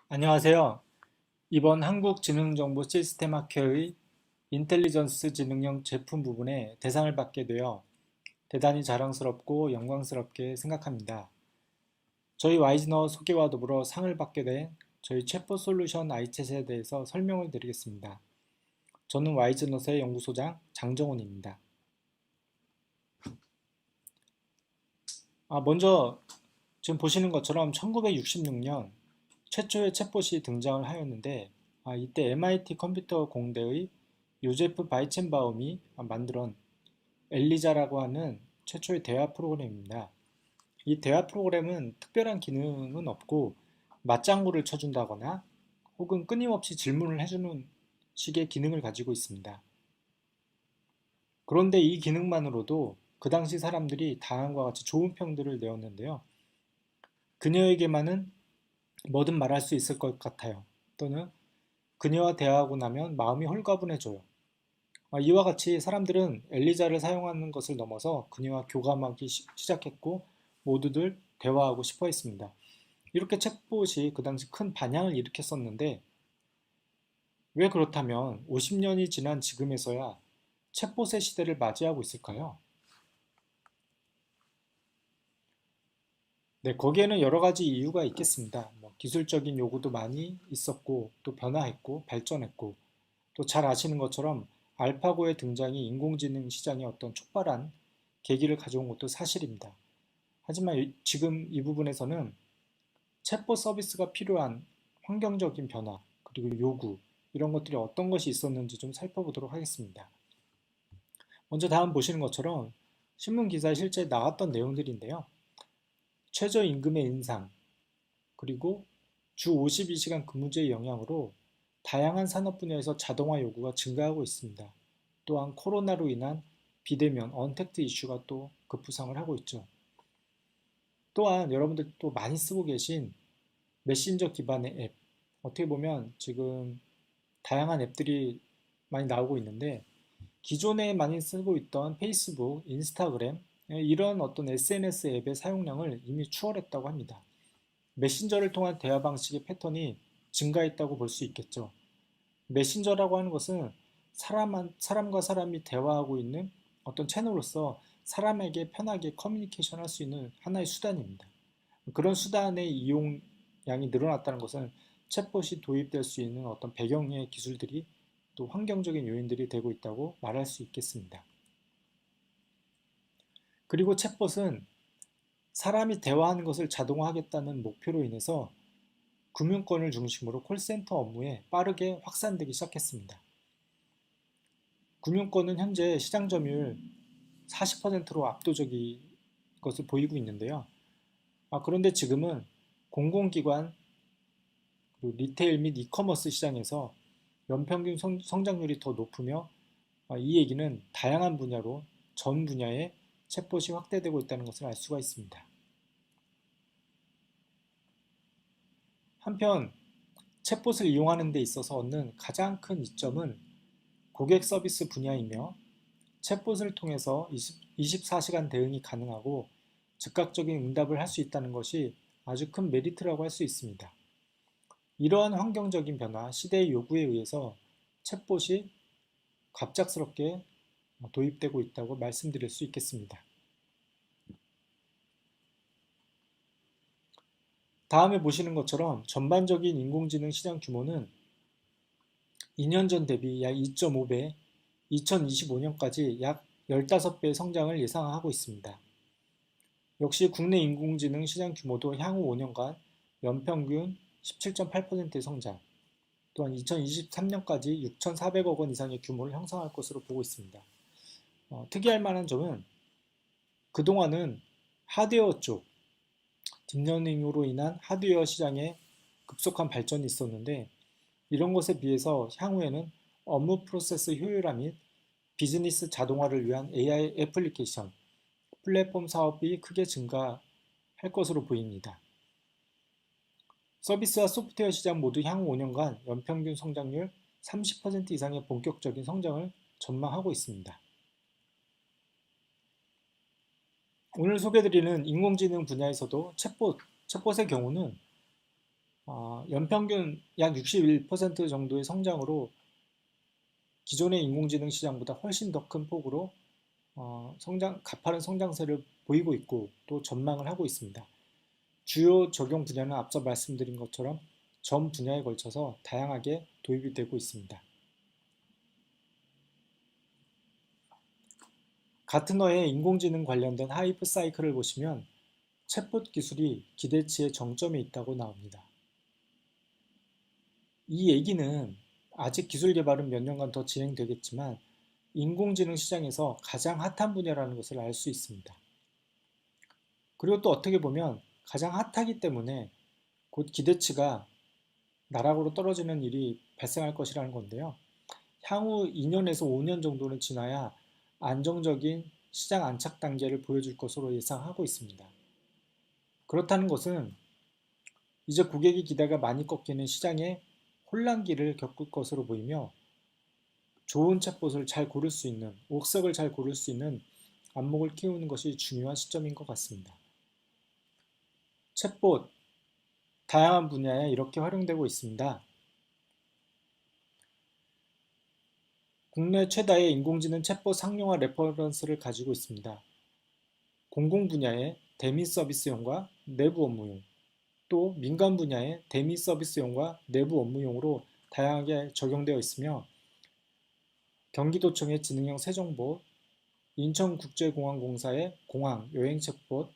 안녕하세요. 이번 한국지능정보시스템학회의 인텔리전스 지능형 제품 부분에 대상을 받게 되어 대단히 자랑스럽고 영광스럽게 생각합니다. 저희 와이즈너 소개와 더불어 상을 받게 된 저희 챗봇 솔루션 아이챗에 대해서 설명을 드리겠습니다. 저는 와이즈넛의 연구소장 장정훈입니다. 먼저 지금 보시는 것처럼 1966년 최초의 챗봇이 등장을 하였는데 이때 MIT 컴퓨터 공대의 요제프 바이첸바움이 만들어 엘리자라고 하는 최초의 대화 프로그램입니다. 이 대화 프로그램은 특별한 기능은 없고 맞장구를 쳐준다거나 혹은 끊임없이 질문을 해주는 식의 기능을 가지고 있습니다. 그런데 이 기능만으로도 그 당시 사람들이 다음과 같이 좋은 평들을 내었는데요. 그녀에게만은 뭐든 말할 수 있을 것 같아요. 또는 그녀와 대화하고 나면 마음이 홀가분해져요. 이와 같이 사람들은 엘리자를 사용하는 것을 넘어서 그녀와 교감하기 시작했고 모두들 대화하고 싶어 했습니다. 이렇게 챗봇이 그 당시 큰 반향을 일으켰었는데 왜 그렇다면 50년이 지난 지금에서야 챗봇의 시대를 맞이하고 있을까요? 네, 거기에는 여러 가지 이유가 있겠습니다. 기술적인 요구도 많이 있었고 또 변화했고 발전했고 또 잘 아시는 것처럼 알파고의 등장이 인공지능 시장에 어떤 촉발한 계기를 가져온 것도 사실입니다. 하지만 지금 이 부분에서는 챗봇 서비스가 필요한 환경적인 변화, 그리고 요구, 이런 것들이 어떤 것이 있었는지 좀 살펴보도록 하겠습니다. 먼저 다음 보시는 것처럼 신문 기사에 실제 나왔던 내용들인데요. 최저임금의 인상, 그리고 주 52시간 근무제의 영향으로 다양한 산업 분야에서 자동화 요구가 증가하고 있습니다. 또한 코로나로 인한 비대면, 언택트 이슈가 또 급부상을 하고 있죠. 또한 여러분들 또 많이 쓰고 계신 메신저 기반의 앱, 어떻게 보면 지금 다양한 앱들이 많이 나오고 있는데 기존에 많이 쓰고 있던 페이스북, 인스타그램 이런 어떤 SNS 앱의 사용량을 이미 추월했다고 합니다. 메신저를 통한 대화 방식의 패턴이 증가했다고 볼 수 있겠죠. 메신저라고 하는 것은 사람과 사람이 대화하고 있는 어떤 채널로서 사람에게 편하게 커뮤니케이션 할 수 있는 하나의 수단입니다. 그런 수단의 이용량이 늘어났다는 것은 챗봇이 도입될 수 있는 어떤 배경의 기술들이 또 환경적인 요인들이 되고 있다고 말할 수 있겠습니다. 그리고 챗봇은 사람이 대화하는 것을 자동화하겠다는 목표로 인해서 금융권을 중심으로 콜센터 업무에 빠르게 확산되기 시작했습니다. 금융권은 현재 시장 점유율 40%로 압도적인 것을 보이고 있는데요. 그런데 지금은 공공기관, 리테일 및 이커머스 시장에서 연평균 성장률이 더 높으며 이 얘기는 다양한 분야로 전 분야에 챗봇이 확대되고 있다는 것을 알 수가 있습니다. 한편 챗봇을 이용하는 데 있어서 얻는 가장 큰 이점은 고객 서비스 분야이며 챗봇을 통해서 24시간 대응이 가능하고 즉각적인 응답을 할 수 있다는 것이 아주 큰 메리트라고 할 수 있습니다. 이러한 환경적인 변화, 시대의 요구에 의해서 챗봇이 갑작스럽게 도입되고 있다고 말씀드릴 수 있겠습니다. 다음에 보시는 것처럼 전반적인 인공지능 시장 규모는 2년 전 대비 약 2.5배, 2025년까지 약 15배의 성장을 예상하고 있습니다. 역시 국내 인공지능 시장 규모도 향후 5년간 연평균 17.8%의 성장, 또한 2023년까지 6,400억 원 이상의 규모를 형성할 것으로 보고 있습니다. 특이할 만한 점은 그동안은 하드웨어 쪽, 딥러닝으로 인한 하드웨어 시장에 급속한 발전이 있었는데 이런 것에 비해서 향후에는 업무 프로세스 효율화 및 비즈니스 자동화를 위한 AI 애플리케이션, 플랫폼 사업이 크게 증가할 것으로 보입니다. 서비스와 소프트웨어 시장 모두 향후 5년간 연평균 성장률 30% 이상의 본격적인 성장을 전망하고 있습니다. 오늘 소개드리는 인공지능 분야에서도 챗봇의 경우는 연평균 약 61% 정도의 성장으로 기존의 인공지능 시장보다 훨씬 더 큰 폭으로 가파른 성장세를 보이고 있고 또 전망을 하고 있습니다. 주요 적용 분야는 앞서 말씀드린 것처럼 전 분야에 걸쳐서 다양하게 도입이 되고 있습니다. 가트너의 인공지능 관련된 하이프 사이클을 보시면 챗봇 기술이 기대치의 정점에 있다고 나옵니다. 이 얘기는 아직 기술 개발은 몇 년간 더 진행되겠지만 인공지능 시장에서 가장 핫한 분야라는 것을 알 수 있습니다. 그리고 또 어떻게 보면 가장 핫하기 때문에 곧 기대치가 나락으로 떨어지는 일이 발생할 것이라는 건데요. 향후 2년에서 5년 정도는 지나야 안정적인 시장 안착 단계를 보여줄 것으로 예상하고 있습니다. 그렇다는 것은 이제 고객의 기대가 많이 꺾이는 시장에 혼란기를 겪을 것으로 보이며 좋은 챗봇을 잘 고를 수 있는, 옥석을 잘 고를 수 있는 안목을 키우는 것이 중요한 시점인 것 같습니다. 챗봇, 다양한 분야에 이렇게 활용되고 있습니다. 국내 최다의 인공지능 챗봇 상용화 레퍼런스를 가지고 있습니다. 공공 분야의 대미 서비스용과 내부 업무용, 또 민간 분야의 대미 서비스용과 내부 업무용으로 다양하게 적용되어 있으며 경기도청의 지능형 세정봇, 인천국제공항공사의 공항 여행 챗봇,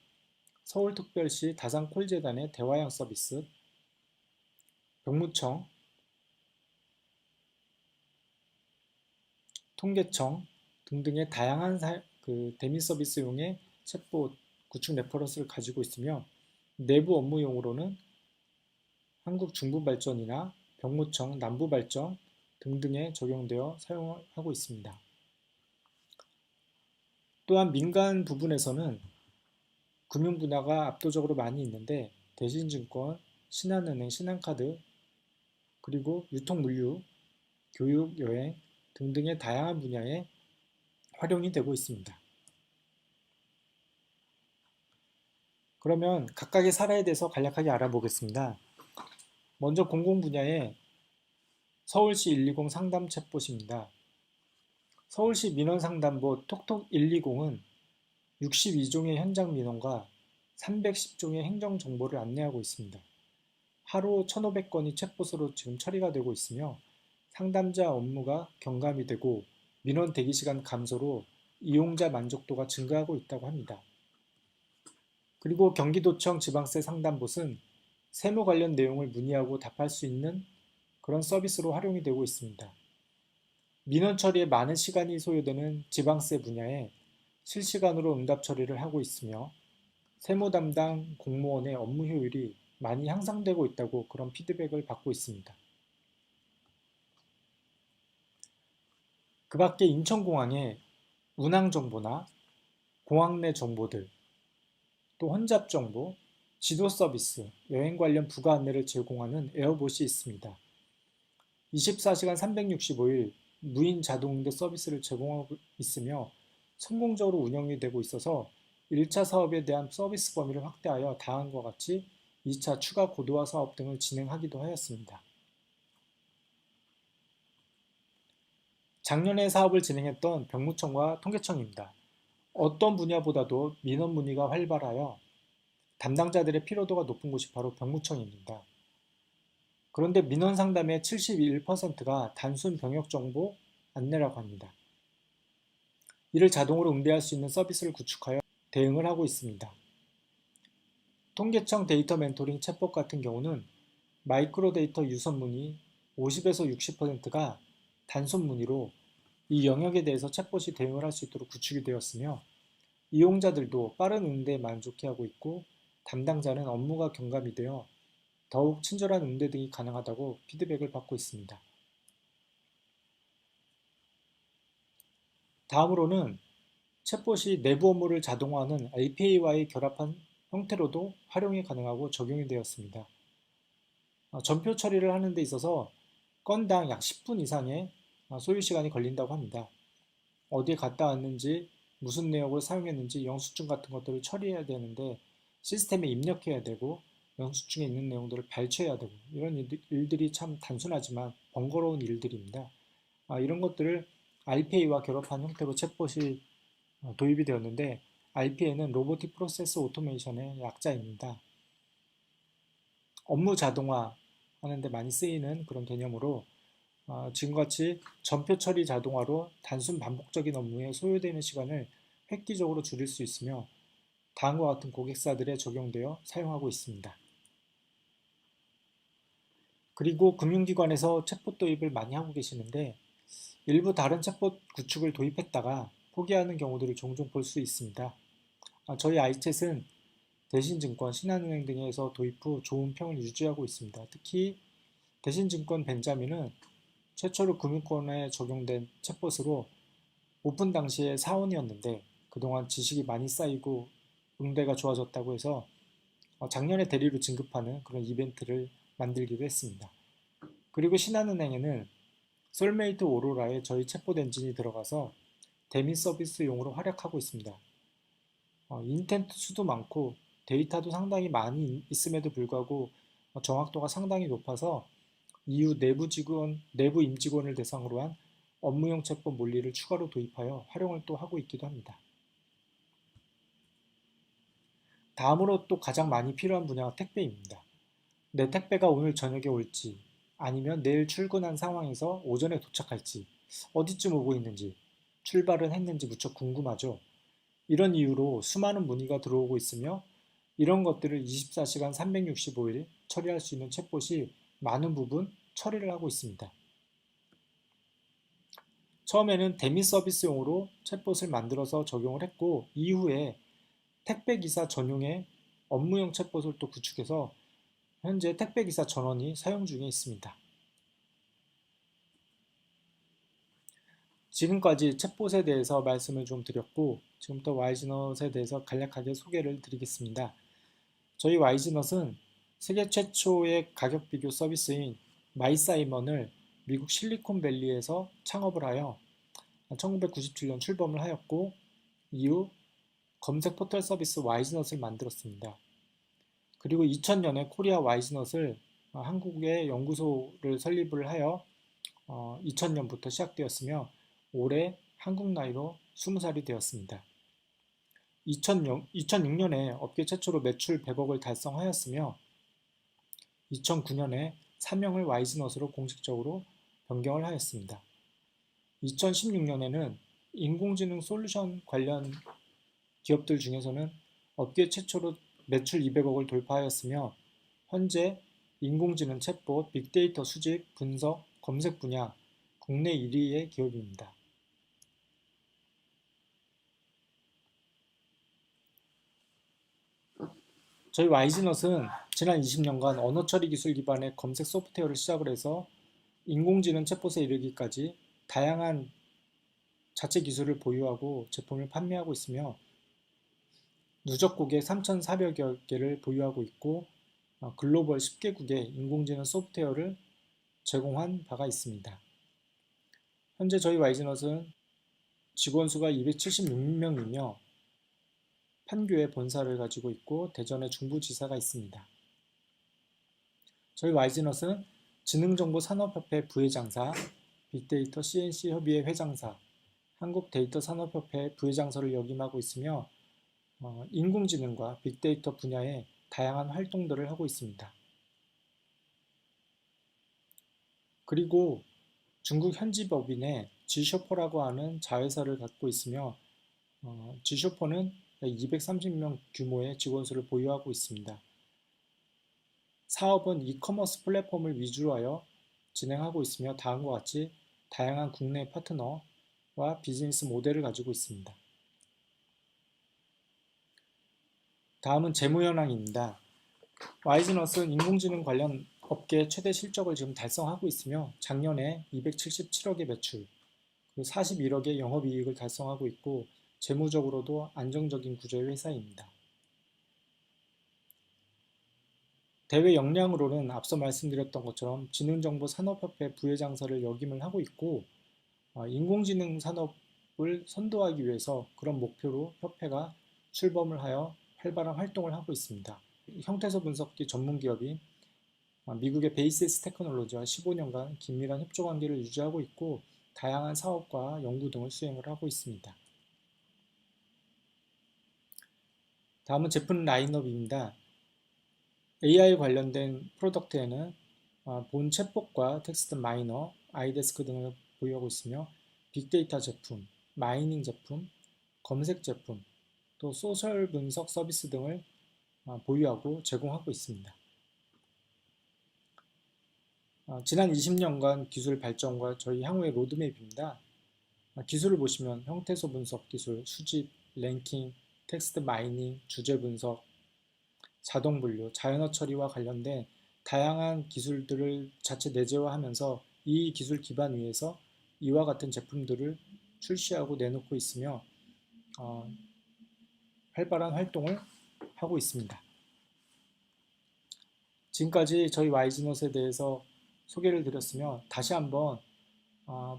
서울특별시 다산콜재단의 대화형 서비스, 병무청, 통계청 등등의 다양한 대미 서비스용의 챗봇 구축 레퍼런스를 가지고 있으며 내부 업무용으로는 한국중부발전이나 병무청 남부발전 등등에 적용되어 사용하고 있습니다. 또한 민간 부분에서는 금융 분야가 압도적으로 많이 있는데 대신증권, 신한은행, 신한카드, 그리고 유통물류, 교육, 여행 등등의 다양한 분야에 활용이 되고 있습니다. 그러면 각각의 사례에 대해서 간략하게 알아보겠습니다. 먼저 공공 분야의 서울시 120 상담 챗봇입니다. 서울시 민원상담봇 톡톡 120은 62종의 현장 민원과 310종의 행정 정보를 안내하고 있습니다. 하루 1,500건이 챗봇으로 지금 처리가 되고 있으며 상담자 업무가 경감이 되고 민원 대기시간 감소로 이용자 만족도가 증가하고 있다고 합니다. 그리고 경기도청 지방세 상담봇은 세무 관련 내용을 문의하고 답할 수 있는 그런 서비스로 활용이 되고 있습니다. 민원 처리에 많은 시간이 소요되는 지방세 분야에 실시간으로 응답 처리를 하고 있으며 세무 담당 공무원의 업무 효율이 많이 향상되고 있다고 그런 피드백을 받고 있습니다. 그 밖에 인천공항의 운항 정보나 공항 내 정보들, 또 혼잡 정보, 지도 서비스, 여행 관련 부가 안내를 제공하는 에어봇이 있습니다. 24시간 365일 무인 자동 응대 서비스를 제공하고 있으며 성공적으로 운영이 되고 있어서 1차 사업에 대한 서비스 범위를 확대하여 다음과 같이 2차 추가 고도화 사업 등을 진행하기도 하였습니다. 작년에 사업을 진행했던 병무청과 통계청입니다. 어떤 분야보다도 민원 문의가 활발하여 담당자들의 피로도가 높은 곳이 바로 병무청입니다. 그런데 민원 상담의 71%가 단순 병역 정보 안내라고 합니다. 이를 자동으로 응대할 수 있는 서비스를 구축하여 대응을 하고 있습니다. 통계청 데이터 멘토링 챗봇 같은 경우는 마이크로 데이터 유선 문의 50에서 60%가 단순 문의로 이 영역에 대해서 챗봇이 대응을 할 수 있도록 구축이 되었으며 이용자들도 빠른 응대에 만족해하고 있고 담당자는 업무가 경감이 되어 더욱 친절한 응대 등이 가능하다고 피드백을 받고 있습니다. 다음으로는 챗봇이 내부 업무를 자동화하는 API와의 결합한 형태로도 활용이 가능하고 적용이 되었습니다. 전표 처리를 하는 데 있어서 건당 약 10분 이상의 소요 시간이 걸린다고 합니다. 어디에 갔다 왔는지, 무슨 내역을 사용했는지 영수증 같은 것들을 처리해야 되는데 시스템에 입력해야 되고 영수증에 있는 내용들을 발췌해야 되고 이런 일들이 참 단순하지만 번거로운 일들입니다. 이런 것들을 RPA와 결합한 형태로 챗봇이 도입이 되었는데 RPA는 로보틱 프로세스 오토메이션의 약자입니다. 업무 자동화 하는데 많이 쓰이는 그런 개념으로 지금같이 전표 처리 자동화로 단순 반복적인 업무에 소요되는 시간을 획기적으로 줄일 수 있으며 다음과 같은 고객사들에 적용되어 사용하고 있습니다. 그리고 금융기관에서 챗봇 도입을 많이 하고 계시는데 일부 다른 챗봇 구축을 도입했다가 포기하는 경우들을 종종 볼 수 있습니다. 저희 아이챗은 대신증권, 신한은행 등에서 도입 후 좋은 평을 유지하고 있습니다. 특히 대신증권 벤자민은 최초로 금융권에 적용된 챗봇으로 오픈 당시에 사원이었는데 그동안 지식이 많이 쌓이고 응대가 좋아졌다고 해서 작년에 대리로 진급하는 그런 이벤트를 만들기도 했습니다. 그리고 신한은행에는 솔메이트 오로라에 저희 챗봇 엔진이 들어가서 대미 서비스용으로 활약하고 있습니다. 인텐트 수도 많고 데이터도 상당히 많이 있음에도 불구하고 정확도가 상당히 높아서 이후 내부 임직원을 대상으로 한 업무용 챗봇 몰리를 추가로 도입하여 활용을 또 하고 있기도 합니다. 다음으로 또 가장 많이 필요한 분야가 택배입니다. 내 택배가 오늘 저녁에 올지 아니면 내일 출근한 상황에서 오전에 도착할지 어디쯤 오고 있는지 출발은 했는지 무척 궁금하죠. 이런 이유로 수많은 문의가 들어오고 있으며 이런 것들을 24시간 365일 처리할 수 있는 챗봇이 많은 부분 처리를 하고 있습니다. 처음에는 대미 서비스용으로 챗봇을 만들어서 적용을 했고 이후에 택배기사 전용의 업무용 챗봇을 또 구축해서 현재 택배기사 전원이 사용 중에 있습니다. 지금까지 챗봇에 대해서 말씀을 좀 드렸고 지금부터 와이즈넛에 대해서 간략하게 소개를 드리겠습니다. 저희 와이즈넛은 세계 최초의 가격 비교 서비스인 마이사이먼을 미국 실리콘밸리에서 창업을 하여 1997년 출범을 하였고 이후 검색 포털 서비스 와이즈넛을 만들었습니다. 그리고 2000년에 코리아 와이즈넛을 한국의 연구소를 설립을 하여 2000년부터 시작되었으며 올해 한국 나이로 20살이 되었습니다. 2006년에 업계 최초로 매출 100억을 달성하였으며 2009년에 사명을 와이즈넛으로 공식적으로 변경을 하였습니다. 2016년에는 인공지능 솔루션 관련 기업들 중에서는 업계 최초로 매출 200억을 돌파하였으며 현재 인공지능 챗봇, 빅데이터 수집, 분석, 검색 분야 국내 1위의 기업입니다. 저희 와이즈넛은 지난 20년간 언어 처리 기술 기반의 검색 소프트웨어를 시작을 해서 인공지능 챗봇에 이르기까지 다양한 자체 기술을 보유하고 제품을 판매하고 있으며 누적 고객 3,400여 개를 보유하고 있고 글로벌 10개국에 인공지능 소프트웨어를 제공한 바가 있습니다. 현재 저희 와이즈넛은 직원 수가 276명이며 판교에 본사를 가지고 있고 대전에 중부지사가 있습니다. 저희 와이즈넛은 지능정보산업협회 부회장사, 빅데이터 CNC 협의회 회장사, 한국데이터산업협회 부회장사를 역임하고 있으며 인공지능과 빅데이터 분야의 다양한 활동들을 하고 있습니다. 그리고 중국 현지 법인의 지쇼퍼라고 하는 자회사를 갖고 있으며 지쇼퍼는 230명 규모의 직원 수를 보유하고 있습니다. 사업은 이커머스 플랫폼을 위주로 하여 진행하고 있으며 다음과 같이 다양한 국내 파트너와 비즈니스 모델을 가지고 있습니다. 다음은 재무 현황입니다. 와이즈넛은 인공지능 관련 업계 최대 실적을 지금 달성하고 있으며 작년에 277억의 매출, 41억의 영업이익을 달성하고 있고 재무적으로도 안정적인 구조의 회사입니다. 대외 역량으로는 앞서 말씀드렸던 것처럼 지능정보산업협회 부회장사를 역임을 하고 있고 인공지능 산업을 선도하기 위해서 그런 목표로 협회가 출범을 하여 활발한 활동을 하고 있습니다. 형태소 분석기 전문 기업인 미국의 베이시스 테크놀로지와 15년간 긴밀한 협조 관계를 유지하고 있고 다양한 사업과 연구 등을 수행을 하고 있습니다. 다음은 제품 라인업입니다. AI 관련된 프로덕트에는 본 챗봇과 텍스트 마이너, 아이데스크 등을 보유하고 있으며 빅데이터 제품, 마이닝 제품, 검색 제품, 또 소셜 분석 서비스 등을 보유하고 제공하고 있습니다. 지난 20년간 기술 발전과 저희 향후의 로드맵입니다. 기술을 보시면 형태소 분석 기술, 수집, 랭킹, 텍스트 마이닝, 주제 분석, 자동 분류, 자연어 처리와 관련된 다양한 기술들을 자체 내재화하면서 이 기술 기반 위에서 이와 같은 제품들을 출시하고 내놓고 있으며 활발한 활동을 하고 있습니다. 지금까지 저희 YG넛에 대해서 소개를 드렸으며 다시 한번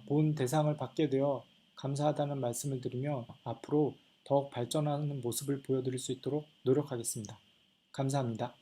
본 대상을 받게 되어 감사하다는 말씀을 드리며 앞으로 더욱 발전하는 모습을 보여드릴 수 있도록 노력하겠습니다. 감사합니다.